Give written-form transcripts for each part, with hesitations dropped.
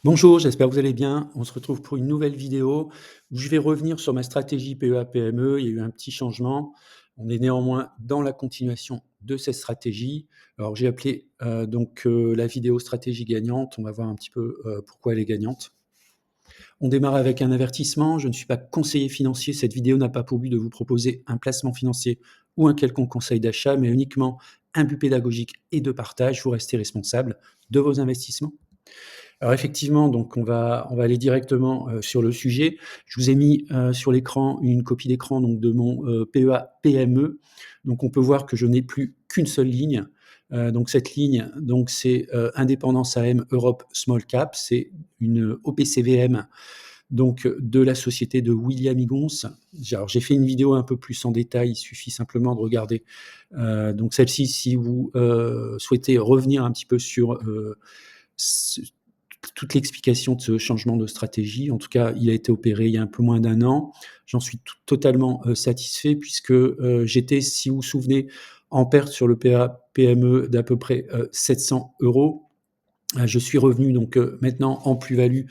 Bonjour, j'espère que vous allez bien. On se retrouve pour une nouvelle vidéo où je vais revenir sur ma stratégie PEA-PME. Il y a eu un petit changement. On est néanmoins dans la continuation de cette stratégie. Alors j'ai appelé la vidéo stratégie gagnante. On va voir un petit peu pourquoi elle est gagnante. On démarre avec un avertissement. Je ne suis pas conseiller financier. Cette vidéo n'a pas pour but de vous proposer un placement financier ou un quelconque conseil d'achat, mais uniquement un but pédagogique et de partage. Vous restez responsable de vos investissements. Alors effectivement, donc on va aller directement, sur le sujet. Je vous ai mis, sur l'écran une copie d'écran donc de mon, PEA-PME. Donc on peut voir que je n'ai plus qu'une seule ligne. Donc cette ligne, donc c'est, Indépendance AM Europe Small Cap. C'est une OPCVM donc de la société de William Higgins. J'ai fait une vidéo un peu plus en détail, il suffit simplement de regarder, donc celle-ci si vous, souhaitez revenir un petit peu sur, ce toute l'explication de ce changement de stratégie. En tout cas, il a été opéré il y a un peu moins d'un an. J'en suis totalement satisfait puisque j'étais, si vous vous souvenez, en perte sur le PA-PME d'à peu près 700 euros. Je suis revenu donc maintenant en plus-value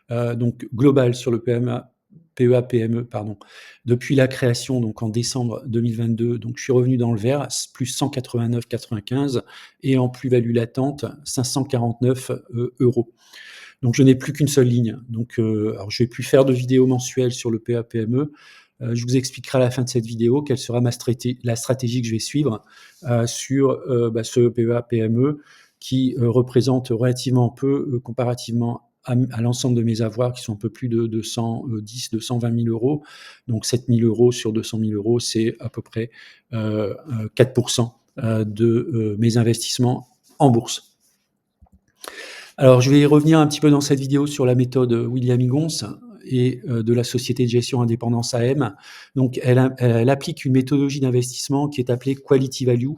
donc globale sur le PEA-PME pardon, depuis la création donc en décembre 2022. Donc je suis revenu dans le vert, plus 189,95 et en plus-value latente 549 euros. Donc je n'ai plus qu'une seule ligne. Donc alors je vais plus faire de vidéos mensuelles sur le PA-PME. Je vous expliquerai à la fin de cette vidéo quelle sera la stratégie que je vais suivre sur ce PEA-PME qui représente relativement peu comparativement à l'ensemble de mes avoirs qui sont un peu plus de 220 000 euros. Donc 7 000 euros sur 200 000 euros, c'est à peu près 4% de mes investissements en bourse. Alors, je vais revenir un petit peu dans cette vidéo sur la méthode William Higgins et de la société de gestion Indépendance AM. Donc, elle applique une méthodologie d'investissement qui est appelée Quality Value.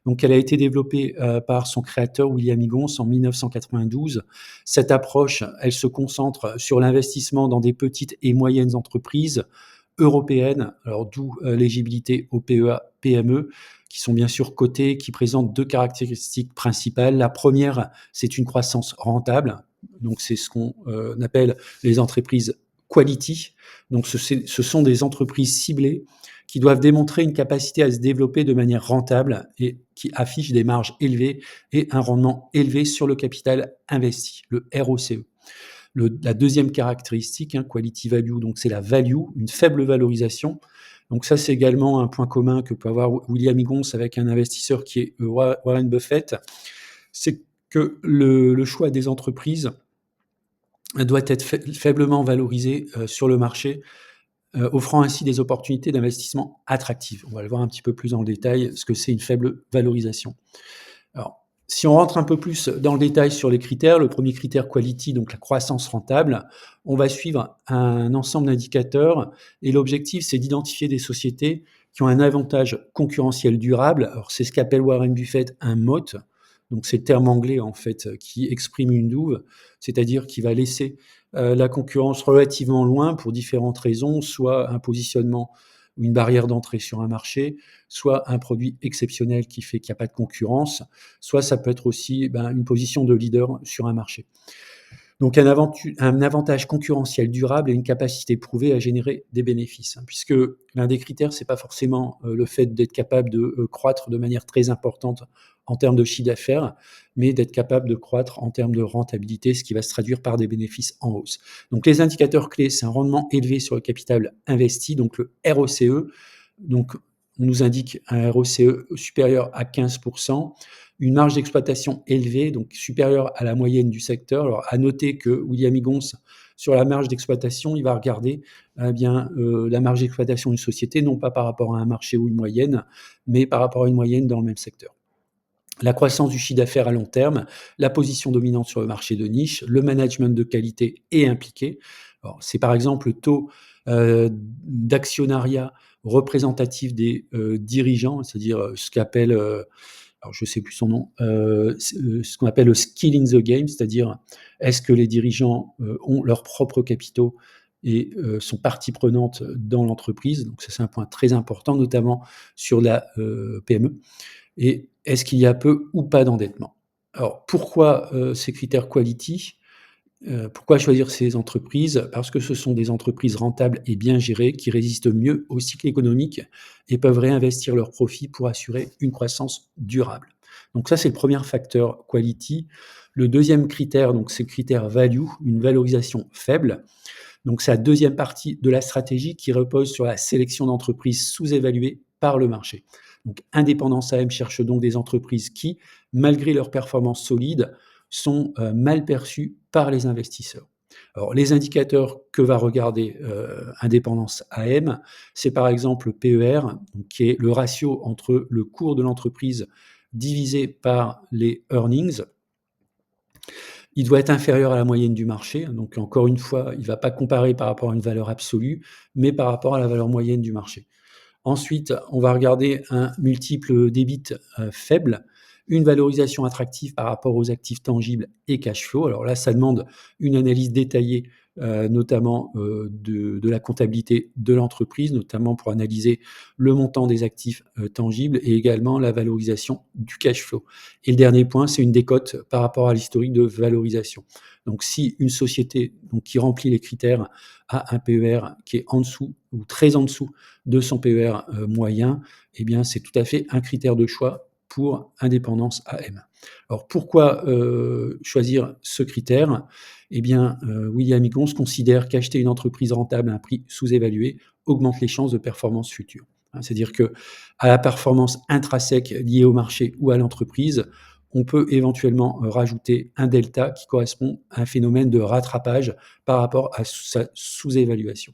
Donc, elle a été développée par son créateur William Higgins en 1992. Cette approche, elle se concentre sur l'investissement dans des petites et moyennes entreprises européennes, alors d'où l'éligibilité au PEA-PME, qui sont bien sûr cotées, qui présentent deux caractéristiques principales. La première, c'est une croissance rentable. Donc, c'est ce qu'on appelle les entreprises quality. Donc, ce sont des entreprises ciblées qui doivent démontrer une capacité à se développer de manière rentable et qui affichent des marges élevées et un rendement élevé sur le capital investi, le ROCE. La deuxième caractéristique, quality value, donc c'est la value, une faible valorisation. Donc ça, c'est également un point commun que peut avoir William Higgins avec un investisseur qui est Warren Buffett. C'est que le choix des entreprises doit être faiblement valorisé sur le marché, offrant ainsi des opportunités d'investissement attractives. On va le voir un petit peu plus en détail, ce que c'est une faible valorisation. Alors, si on rentre un peu plus dans le détail sur les critères, le premier critère quality, donc la croissance rentable, on va suivre un ensemble d'indicateurs et l'objectif, c'est d'identifier des sociétés qui ont un avantage concurrentiel durable. Alors, c'est ce qu'appelle Warren Buffett un moat. Donc, c'est le terme anglais, en fait, qui exprime une douve, c'est-à-dire qui va laisser la concurrence relativement loin pour différentes raisons, soit un positionnement ou une barrière d'entrée sur un marché, soit un produit exceptionnel qui fait qu'il n'y a pas de concurrence, soit ça peut être aussi une position de leader sur un marché. Donc un avantage concurrentiel durable et une capacité prouvée à générer des bénéfices, puisque l'un des critères, c'est pas forcément le fait d'être capable de croître de manière très importante en termes de chiffre d'affaires, mais d'être capable de croître en termes de rentabilité, ce qui va se traduire par des bénéfices en hausse. Donc les indicateurs clés, c'est un rendement élevé sur le capital investi, donc le ROCE. Donc on nous indique un ROCE supérieur à 15%, une marge d'exploitation élevée, donc supérieure à la moyenne du secteur. Alors, à noter que William Higgins, sur la marge d'exploitation, il va regarder la marge d'exploitation d'une société, non pas par rapport à un marché ou une moyenne, mais par rapport à une moyenne dans le même secteur. La croissance du chiffre d'affaires à long terme, la position dominante sur le marché de niche, le management de qualité est impliqué. Alors, c'est par exemple le taux d'actionnariat représentatif des dirigeants, c'est-à-dire ce qu'appelle alors je ne sais plus son nom, ce qu'on appelle le skill in the game, c'est-à-dire est-ce que les dirigeants ont leurs propres capitaux et sont partie prenante dans l'entreprise. Donc ça, c'est un point très important, notamment sur la PME. Et est-ce qu'il y a peu ou pas d'endettement? Alors pourquoi ces critères quality? Pourquoi choisir ces entreprises? Parce que ce sont des entreprises rentables et bien gérées qui résistent mieux au cycle économique et peuvent réinvestir leurs profits pour assurer une croissance durable. Donc ça, c'est le premier facteur quality. Le deuxième critère, donc c'est le critère value, une valorisation faible. Donc c'est la deuxième partie de la stratégie qui repose sur la sélection d'entreprises sous-évaluées par le marché. Donc Indépendance AM cherche donc des entreprises qui, malgré leurs performances solides, sont mal perçues par les investisseurs. Alors les indicateurs que va regarder Indépendance AM, c'est par exemple le PER, donc qui est le ratio entre le cours de l'entreprise divisé par les earnings. Il doit être inférieur à la moyenne du marché, donc encore une fois, il ne va pas comparer par rapport à une valeur absolue, mais par rapport à la valeur moyenne du marché. Ensuite, on va regarder un multiple d'EBIT faible, une valorisation attractive par rapport aux actifs tangibles et cash flow. Alors là, ça demande une analyse détaillée, notamment de la comptabilité de l'entreprise, notamment pour analyser le montant des actifs tangibles et également la valorisation du cash flow. Et le dernier point, c'est une décote par rapport à l'historique de valorisation. Donc si une société donc, qui remplit les critères a un PER qui est en dessous ou très en dessous de son PER moyen, eh bien, c'est tout à fait un critère de choix pour Indépendance AM. Alors, pourquoi choisir ce critère? Eh bien, William Higgins considère qu'acheter une entreprise rentable à un prix sous-évalué augmente les chances de performance future. C'est-à-dire que à la performance intrinsèque liée au marché ou à l'entreprise, on peut éventuellement rajouter un delta qui correspond à un phénomène de rattrapage par rapport à sa sous-évaluation,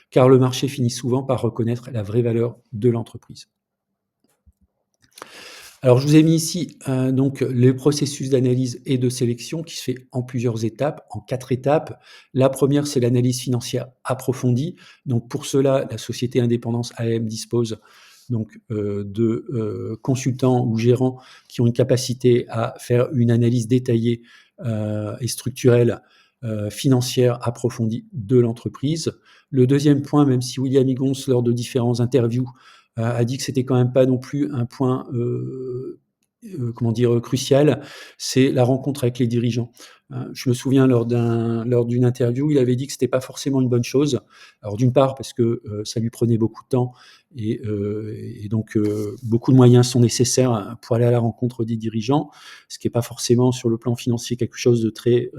car le marché finit souvent par reconnaître la vraie valeur de l'entreprise. Alors, je vous ai mis ici donc le processus d'analyse et de sélection qui se fait en plusieurs étapes, en 4 étapes. La première, c'est l'analyse financière approfondie. Donc, pour cela, la société Indépendance AM dispose donc de consultants ou gérants qui ont une capacité à faire une analyse détaillée et structurelle financière approfondie de l'entreprise. Le deuxième point, même si William Higgins, lors de différentes interviews, a dit que c'était quand même pas non plus un point, comment dire? Crucial, c'est la rencontre avec les dirigeants. Je me souviens lors d'une interview, il avait dit que c'était pas forcément une bonne chose. Alors d'une part parce que, ça lui prenait beaucoup de temps et donc, beaucoup de moyens sont nécessaires pour aller à la rencontre des dirigeants, ce qui est pas forcément sur le plan financier quelque chose de très,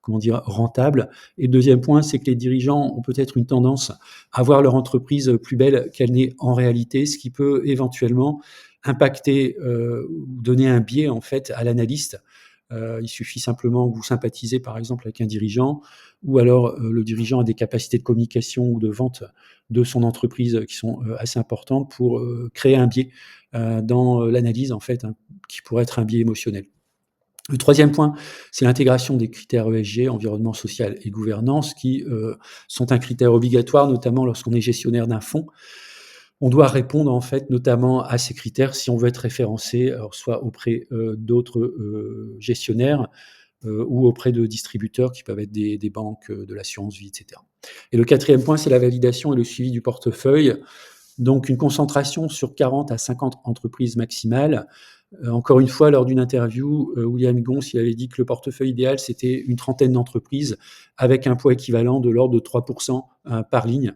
comment dire? Rentable. Et le deuxième point, c'est que les dirigeants ont peut-être une tendance à voir leur entreprise plus belle qu'elle n'est en réalité, ce qui peut éventuellement impacter, ou donner un biais en fait à l'analyste. Il suffit simplement que vous sympathisez par exemple avec un dirigeant ou alors, le dirigeant a des capacités de communication ou de vente de son entreprise, qui sont, assez importantes pour, créer un biais, dans, l'analyse en fait, hein, qui pourrait être un biais émotionnel. Le troisième point, c'est l'intégration des critères ESG, environnement social et gouvernance, qui sont un critère obligatoire, notamment lorsqu'on est gestionnaire d'un fonds. On doit répondre en fait notamment à ces critères si on veut être référencé, alors soit auprès d'autres gestionnaires ou auprès de distributeurs qui peuvent être des banques, de l'assurance vie, etc. Et le quatrième point, c'est la validation et le suivi du portefeuille. Donc une concentration sur 40 à 50 entreprises maximales. Encore une fois, lors d'une interview, William Gons, il avait dit que le portefeuille idéal, c'était une trentaine d'entreprises avec un poids équivalent de l'ordre de 3 par ligne.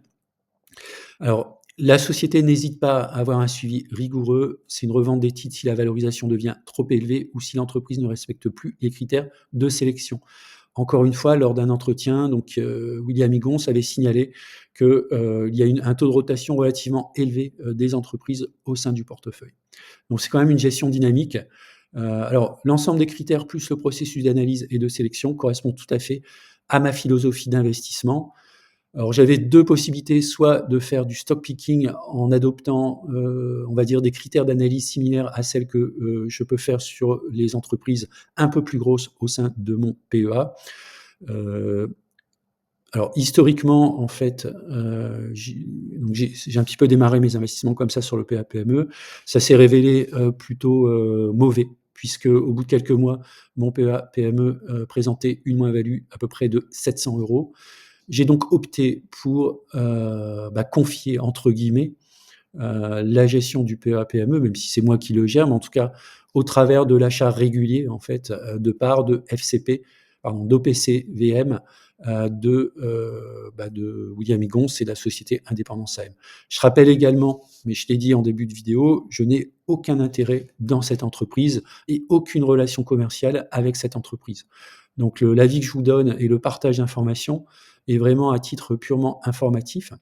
Alors, la société n'hésite pas à avoir un suivi rigoureux. C'est une revente des titres si la valorisation devient trop élevée ou si l'entreprise ne respecte plus les critères de sélection. Encore une fois, lors d'un entretien, donc William Higgins avait signalé qu'il y a un taux de rotation relativement élevé des entreprises au sein du portefeuille. Donc c'est quand même une gestion dynamique. Alors l'ensemble des critères plus le processus d'analyse et de sélection correspond tout à fait à ma philosophie d'investissement. Alors j'avais 2 possibilités, soit de faire du stock picking en adoptant, on va dire des critères d'analyse similaires à celles que, je peux faire sur les entreprises un peu plus grosses au sein de mon PEA. Heu, alors historiquement, en fait, j'ai un petit peu démarré mes investissements comme ça sur le PEA-PME. Ça s'est révélé, plutôt, mauvais puisque au bout de quelques mois, mon PEA-PME, présentait une moins-value à peu près de 700 €. J'ai donc opté pour, «confier» entre guillemets, la gestion du PEA-PME, même si c'est moi qui le gère, mais en tout cas au travers de l'achat régulier en fait, de parts de FCP d'OPCVM de William Higgins et de la société Indépendance AM. Je rappelle également, mais je l'ai dit en début de vidéo, je n'ai aucun intérêt dans cette entreprise et aucune relation commerciale avec cette entreprise. Donc l'avis que je vous donne et le partage d'informations est vraiment à titre purement informatif.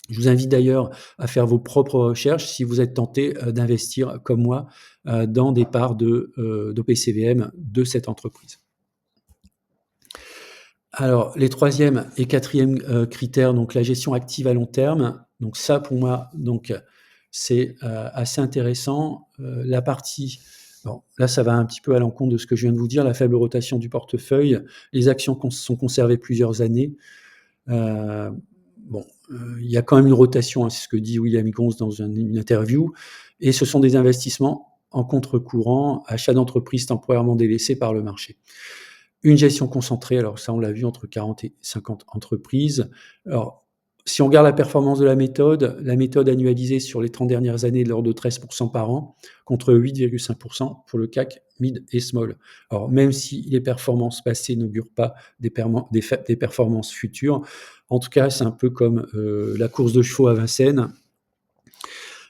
Je vous invite d'ailleurs à faire vos propres recherches si vous êtes tenté d'investir comme moi dans des parts d'OPCVM de cette entreprise. Alors, les troisième et quatrième critères, donc la gestion active à long terme. Donc ça, pour moi, donc c'est assez intéressant. La partie, bon, là, ça va un petit peu à l'encontre de ce que je viens de vous dire, la faible rotation du portefeuille. Les actions sont conservées plusieurs années. Bon, il y a quand même une rotation, hein, c'est ce que dit William Higgins dans une interview, et ce sont des investissements en contre-courant, achats d'entreprises temporairement délaissées par le marché. Une gestion concentrée, alors ça on l'a vu, entre 40 et 50 entreprises. Alors, si on regarde la performance de la méthode annualisée sur les 30 dernières années est de l'ordre de 13% par an, contre 8,5% pour le CAC Mid et Small. Alors, même si les performances passées n'augurent pas des performances futures, en tout cas, c'est un peu comme la course de chevaux à Vincennes.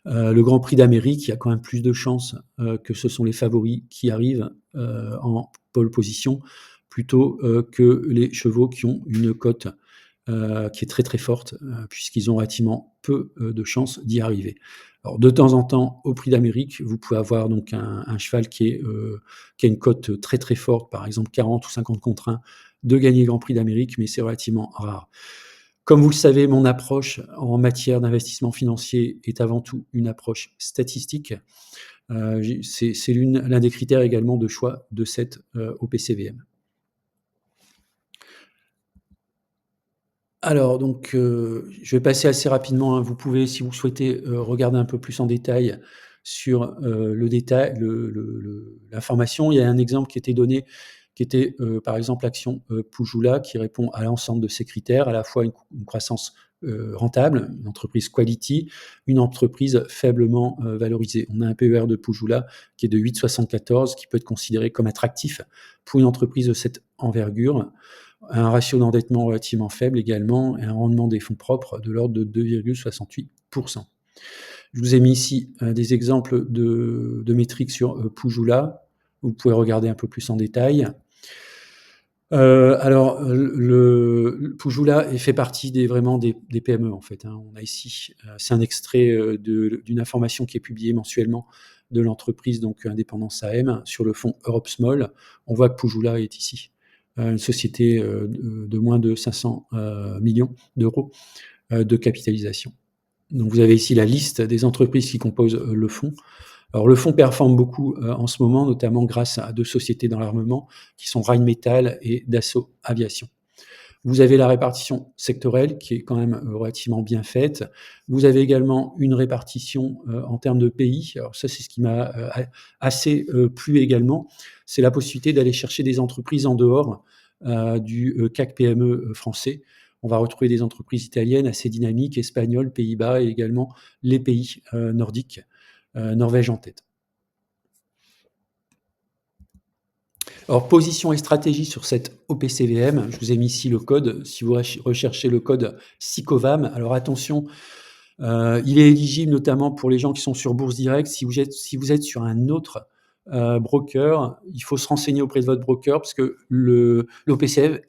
Le Grand Prix d'Amérique, il y a quand même plus de chances que ce sont les favoris qui arrivent en pole position plutôt que les chevaux qui ont une cote qui est très très forte, puisqu'ils ont relativement peu de chances d'y arriver. Alors, de temps en temps, au Prix d'Amérique, vous pouvez avoir donc un cheval qui a une cote très très forte, par exemple 40 ou 50 contre 1, de gagner le Grand Prix d'Amérique, mais c'est relativement rare. Comme vous le savez, mon approche en matière d'investissement financier est avant tout une approche statistique. C'est l'un des critères également de choix de cette OPCVM. Alors donc, je vais passer assez rapidement, hein. Vous pouvez, si vous souhaitez, regarder un peu plus en détail sur, le détail l'information. Il y a un exemple qui était donné, qui était, par exemple, l'action, Pujula, qui répond à l'ensemble de ces critères, à la fois une croissance, rentable, une entreprise quality, une entreprise faiblement, valorisée. On a un PER de Pujula qui est de 8,74, qui peut être considéré comme attractif pour une entreprise de cette envergure. Un ratio d'endettement relativement faible également et un rendement des fonds propres de l'ordre de 2,68%. Je vous ai mis ici des exemples de métriques sur Pujula. Vous pouvez regarder un peu plus en détail. Alors, le Pujula fait partie vraiment des PME en fait, hein. On a ici, c'est un extrait d'une information qui est publiée mensuellement de l'entreprise donc Indépendance AM sur le fonds Europe Small. On voit que Pujula est ici, une société de moins de 500 millions d'euros de capitalisation. Donc vous avez ici la liste des entreprises qui composent le fonds. Alors le fonds performe beaucoup en ce moment, notamment grâce à deux sociétés dans l'armement qui sont Rheinmetall et Dassault Aviation. Vous avez la répartition sectorielle qui est quand même relativement bien faite. Vous avez également une répartition en termes de pays. Alors ça, c'est ce qui m'a assez plu également. C'est la possibilité d'aller chercher des entreprises en dehors du CAC PME français. On va retrouver des entreprises italiennes assez dynamiques, espagnoles, Pays-Bas et également les pays nordiques, Norvège en tête. Alors, position et stratégie sur cette OPCVM, je vous ai mis ici le code. Si vous recherchez le code SICOVAM, alors attention, il est éligible notamment pour les gens qui sont sur Bourse Direct. Si vous êtes sur un autre broker, il faut se renseigner auprès de votre broker parce que l'OPCVM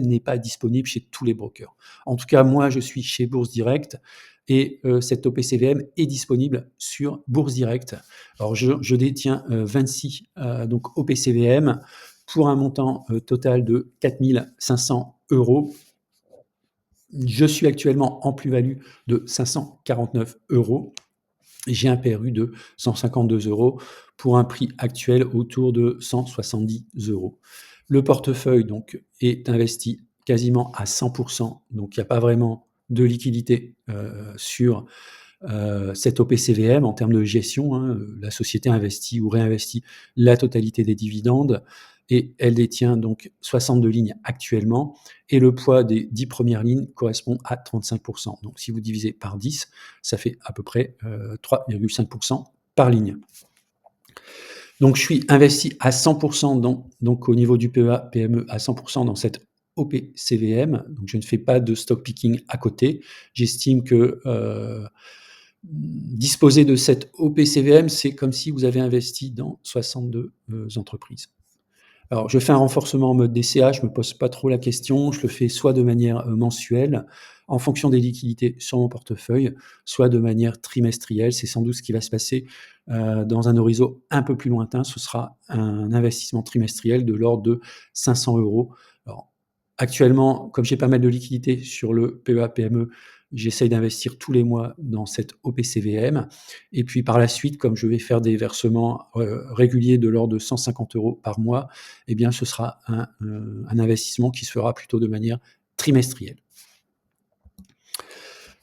n'est pas disponible chez tous les brokers. En tout cas, moi, je suis chez Bourse Direct et cette OPCVM est disponible sur Bourse Direct. Alors, je détiens 26 donc OPCVM pour un montant total de 4 500 €. Je suis actuellement en plus-value de 549 €. J'ai un PRU de 152 € pour un prix actuel autour de 170 €. Le portefeuille donc est investi quasiment à 100%, donc il n'y a pas vraiment de liquidité sur cette OPCVM en termes de gestion, hein. La société investit ou réinvestit la totalité des dividendes et elle détient donc 62 lignes actuellement et le poids des 10 premières lignes correspond à 35%. Donc si vous divisez par 10, ça fait à peu près 3,5% par ligne. Donc je suis investi à 100 dans donc au niveau du PEA-PME à 100 dans cette OPCVM, donc je ne fais pas de stock picking à côté. J'estime que, disposer de cette OPCVM, c'est comme si vous avez investi dans 62, entreprises. Alors, je fais un renforcement en mode DCA, je ne me pose pas trop la question. Je le fais soit de manière, mensuelle, en fonction des liquidités sur mon portefeuille, soit de manière trimestrielle. C'est sans doute ce qui va se passer, dans un horizon un peu plus lointain. Ce sera un investissement trimestriel de l'ordre de 500 €. Alors, actuellement, comme j'ai pas mal de liquidités sur le PEA-PME, j'essaye d'investir tous les mois dans cette OPCVM et puis par la suite, comme je vais faire des versements, réguliers de l'ordre de 150 € par mois, eh bien, ce sera un investissement qui se fera plutôt de manière trimestrielle.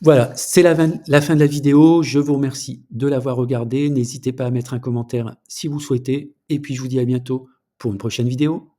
Voilà, c'est la fin de la vidéo. Je vous remercie de l'avoir regardée. N'hésitez pas à mettre un commentaire si vous souhaitez et puis je vous dis à bientôt pour une prochaine vidéo.